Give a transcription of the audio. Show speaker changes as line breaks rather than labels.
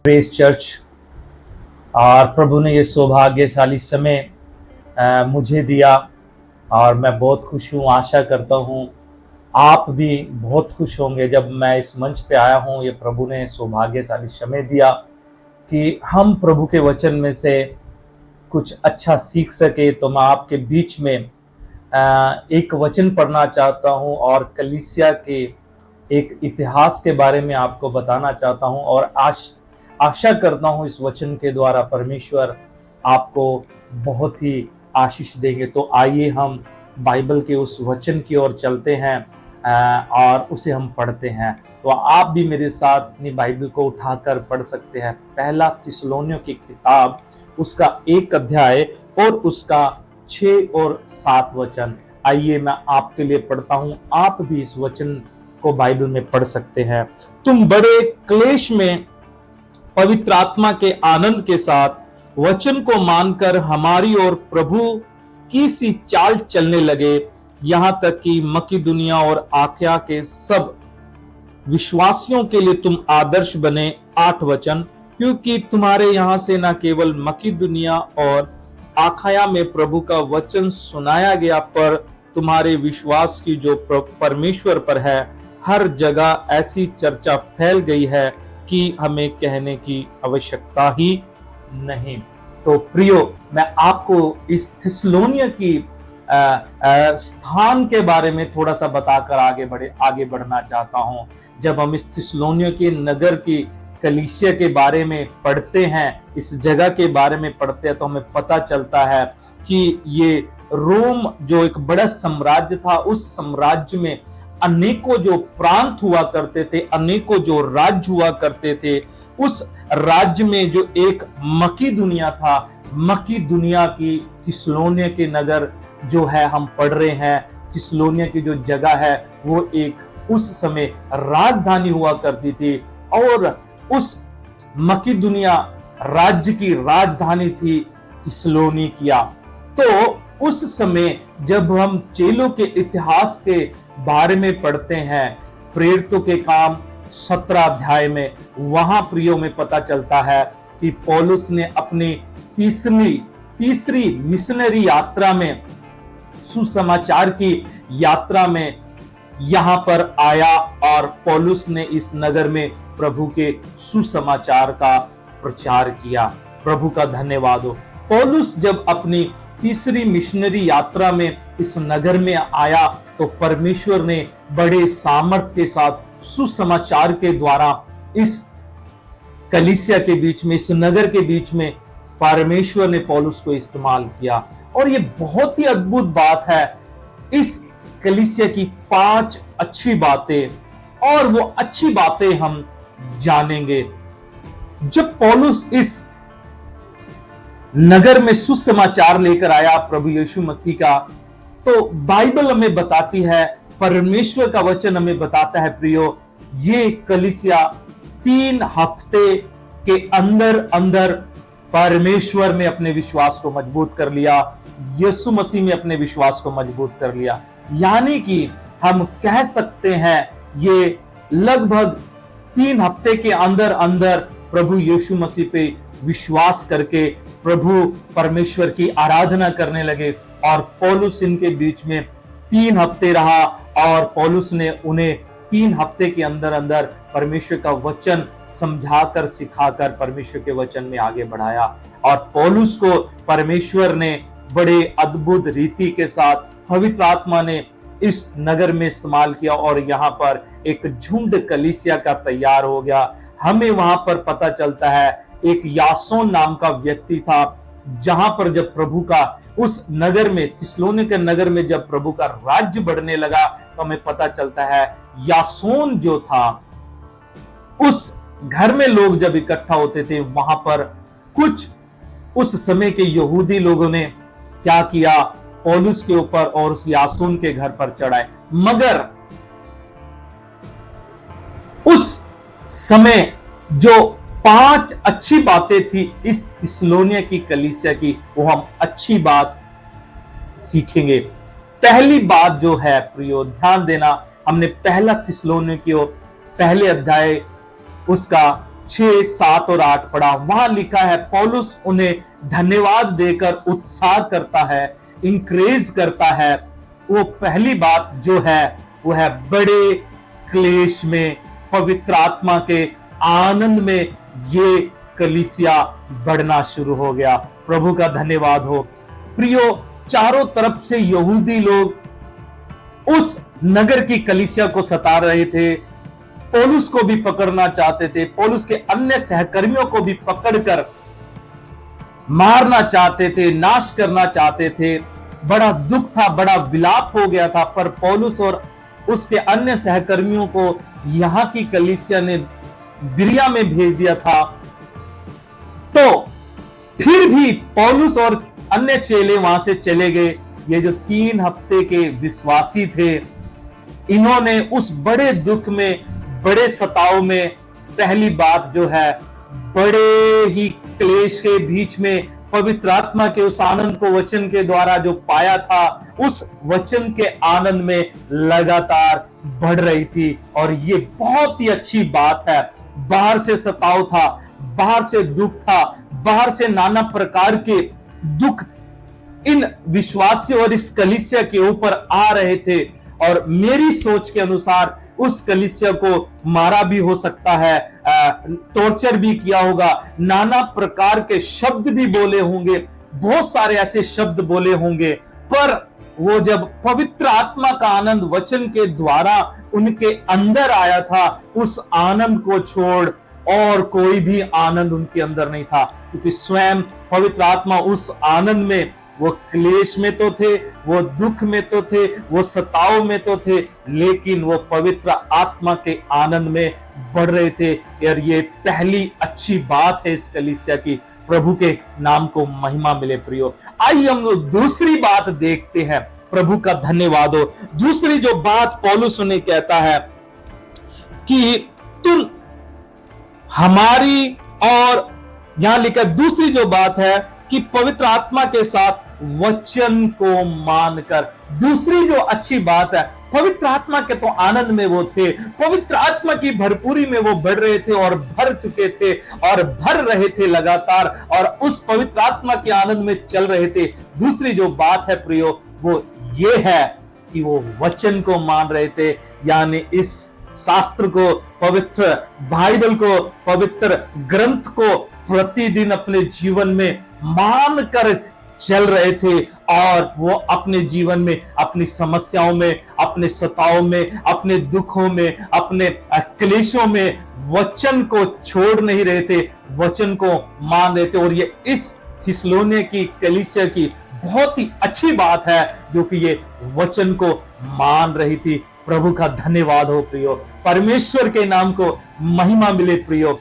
Press church. और प्रभु ने ये सौभाग्यशाली समय मुझे दिया और मैं बहुत खुश हूँ। आशा करता हूँ आप भी बहुत खुश होंगे जब मैं इस मंच पे आया हूँ। ये प्रभु ने सौभाग्यशाली समय दिया कि हम प्रभु के वचन में से कुछ अच्छा सीख सके। तो मैं आपके बीच में एक वचन पढ़ना चाहता हूँ और कलीसिया के एक इतिहास के बारे में आपको बताना चाहता हूँ और आशा करता हूँ इस वचन के द्वारा परमेश्वर आपको बहुत ही आशीष देंगे। तो आइए हम बाइबल के उस वचन की ओर चलते हैं और उसे हम पढ़ते हैं। तो आप भी मेरे साथ अपनी बाइबल को उठाकर पढ़ सकते हैं। पहला थिस्सलुनीकियों की किताब उसका 1 अध्याय और उसका 6 और 7 वचन। आइए मैं आपके लिए पढ़ता हूं, आप भी इस वचन को बाइबल में पढ़ सकते हैं। तुम बड़े क्लेश में पवित्र आत्मा के आनंद के साथ वचन को मानकर हमारी और प्रभु की सी चाल चलने लगे, यहां तक कि मकिदुनिया और आखया के सब विश्वासियों के लिए तुम आदर्श बने। 8 वचन। क्योंकि तुम्हारे यहां से न केवल मकिदुनिया और आखाया में प्रभु का वचन सुनाया गया, पर तुम्हारे विश्वास की जो परमेश्वर पर है, हर जगह ऐसी चर्चा फैल गई है कि हमें कहने की आवश्यकता ही नहीं। तो प्रियो, मैं आपको इस थिस्सलुनीकियों की स्थान के बारे में थोड़ा सा बताकर आगे बढ़ना चाहता हूं। जब हम इस थिस्सलुनीकियों के नगर की कलीसिया के बारे में पढ़ते हैं, इस जगह के बारे में पढ़ते हैं, तो हमें पता चलता है कि ये रोम जो एक बड़ा साम्राज्य था, उस साम्राज्य में अनेकों जो प्रांत हुआ करते थे, अनेकों जो राज्य हुआ करते थे। उस राज्य में जो एक मकिदुनिया था, मकिदुनिया की थिस्सलुनीकियों के नगर जो है हम पढ़ रहे हैं, थिस्सलुनीकियों की जो जगह है वो एक उस समय राजधानी हुआ करती थी और उस मकिदुनिया राज्य की राजधानी थी थिस्सलुनीकिया। तो उस समय जब हम चेलों के इतिहास के बारे में पढ़ते हैं, प्रेरितों के काम 17 अध्याय में, वहां प्रियो में पता चलता है कि पौलुस ने अपनी तीसरी मिशनरी यात्रा में, सुसमाचार की यात्रा में यहां पर आया और पौलुस ने इस नगर में प्रभु के सुसमाचार का प्रचार किया। प्रभु का धन्यवाद हो। पौलुस जब अपनी तीसरी मिशनरी यात्रा में इस नगर में आया तो परमेश्वर ने बड़े सामर्थ के साथ सुसमाचार के द्वारा इस कलीसिया के बीच में, इस नगर के बीच में परमेश्वर ने पौलुस को इस्तेमाल किया। और ये बहुत ही अद्भुत बात है। इस कलीसिया की 5 अच्छी बातें, और वो अच्छी बातें हम जानेंगे। जब पौलुस इस नगर में सुसमाचार लेकर आया प्रभु यीशु मसीह का, तो बाइबल हमें बताती है, परमेश्वर का वचन हमें बताता है प्रियो, ये कलीसिया 3 हफ्ते के अंदर परमेश्वर में अपने विश्वास को मजबूत कर लिया, यीशु मसीह में अपने विश्वास को मजबूत कर लिया। यानी कि हम कह सकते हैं ये लगभग 3 हफ्ते के अंदर प्रभु यीशु मसीह पे विश्वास करके प्रभु परमेश्वर की आराधना करने लगे। और पौलुस इनके बीच में 3 हफ्ते रहा और पौलुस ने उन्हें 3 हफ्ते के अंदर परमेश्वर का वचन समझाकर, सिखाकर परमेश्वर के वचन में आगे बढ़ाया। और पौलुस को परमेश्वर ने बड़े अद्भुत रीति के साथ, पवित्र आत्मा ने इस नगर में इस्तेमाल किया और यहाँ पर एक झुंड कलीसिया का तैयार हो गया। हमें वहां पर पता चलता है एक यासोन नाम का व्यक्ति था, जहां पर जब प्रभु का उस नगर में, थिस्सलुनीकियों के नगर में जब प्रभु का राज्य बढ़ने लगा, तो हमें पता चलता है यासोन जो था, उस घर में लोग जब इकट्ठा होते थे, वहां पर कुछ उस समय के यहूदी लोगों ने क्या किया, पौलुस के ऊपर और उस यासोन के घर पर चढ़ाए। मगर उस समय जो 5 अच्छी बातें थी इस थिस्सलुनीकियों की कलीसिया की, वो हम अच्छी बात सीखेंगे। पहली बात जो है प्रियो, ध्यान देना, हमने पहला थिस्सलुनीकियों पहले अध्याय उसका 6, 7 और 8 पढ़ा, वहां लिखा है पौलुस उन्हें धन्यवाद देकर उत्साह करता है, इंकरेज करता है। वो पहली बात जो है वो है बड़े क्लेश में पवित्र आत्मा के आनंद में ये कलीसिया बढ़ना शुरू हो गया। प्रभु का धन्यवाद हो। प्रियो, चारों तरफ से यहूदी लोग उस नगर की कलीसिया को सता रहे थे, पौलुस को भी पकड़ना चाहते थे, पौलुस के अन्य सहकर्मियों को भी पकड़कर मारना चाहते थे, नाश करना चाहते थे। बड़ा दुख था, बड़ा विलाप हो गया था, पर पौलुस और उसके अन्य सहकर्मियों को यहां की कलीसिया ने बिरिया में भेज दिया था। तो फिर भी पौलुस और अन्य चेले वहां से चले गए। ये जो 3 हफ्ते के विश्वासी थे, इन्होंने उस बड़े दुख में, बड़े सताव में, पहली बात जो है बड़े ही क्लेश के बीच में पवित्र आत्मा के उस आनंद को वचन के द्वारा जो पाया था, उस वचन के आनंद में लगातार बढ़ रही थी। और ये बहुत ही अच्छी बात है। बाहर से सताव था, बाहर से दुख था, बाहर से नाना प्रकार के दुख इन विश्वासियों और इस कलीसिया के ऊपर आ रहे थे। और मेरी सोच के अनुसार उस कलीसिया को मारा भी हो सकता है, टॉर्चर भी किया होगा, नाना प्रकार के शब्द भी बोले होंगे, बहुत सारे ऐसे शब्द बोले होंगे। पर वो जब पवित्र आत्मा का आनंद वचन के द्वारा उनके अंदर आया था, उस आनंद को छोड़ और कोई भी आनंद उनके अंदर नहीं था, क्योंकि स्वयं पवित्र आत्मा उस आनंद में, वो क्लेश में तो थे, वो दुख में तो थे, वो सताव में तो थे, लेकिन वो पवित्र आत्मा के आनंद में बढ़ रहे थे। और ये पहली अच्छी बात है इस कलीसिया की। प्रभु के नाम को महिमा मिले। प्रियो, आइए हम लोग दूसरी बात देखते हैं। प्रभु का धन्यवाद हो। दूसरी जो बात पौलुस उन्हें कहता है कि तुम हमारी, और यहां लिखा दूसरी जो बात है कि पवित्र आत्मा के साथ वचन को मानकर। दूसरी जो अच्छी बात है, पवित्र आत्मा के तो आनंद में वो थे, पवित्र आत्मा की भरपूरी में वो बढ़ रहे थे और भर चुके थे और भर रहे थे लगातार, और उस पवित्र आत्मा के आनंद में चल रहे थे। दूसरी जो बात है प्रियो, वो ये है कि वो वचन को मान रहे थे, यानी इस शास्त्र को, पवित्र बाइबल को, पवित्र ग्रंथ को प्रतिदिन अपने जीवन में मानकर चल रहे थे। और वो अपने जीवन में, अपनी समस्याओं में, अपने सताव में, अपने दुखों में, अपने क्लेशों में वचन को छोड़ नहीं रहे थे, वचन को मान रहे थे। और ये इस थिस्सलुनीके की कलीसिया की बहुत ही अच्छी बात है, जो कि ये वचन को मान रही थी। प्रभु का धन्यवाद हो प्रियो, परमेश्वर के नाम को महिमा मिले प्रियो।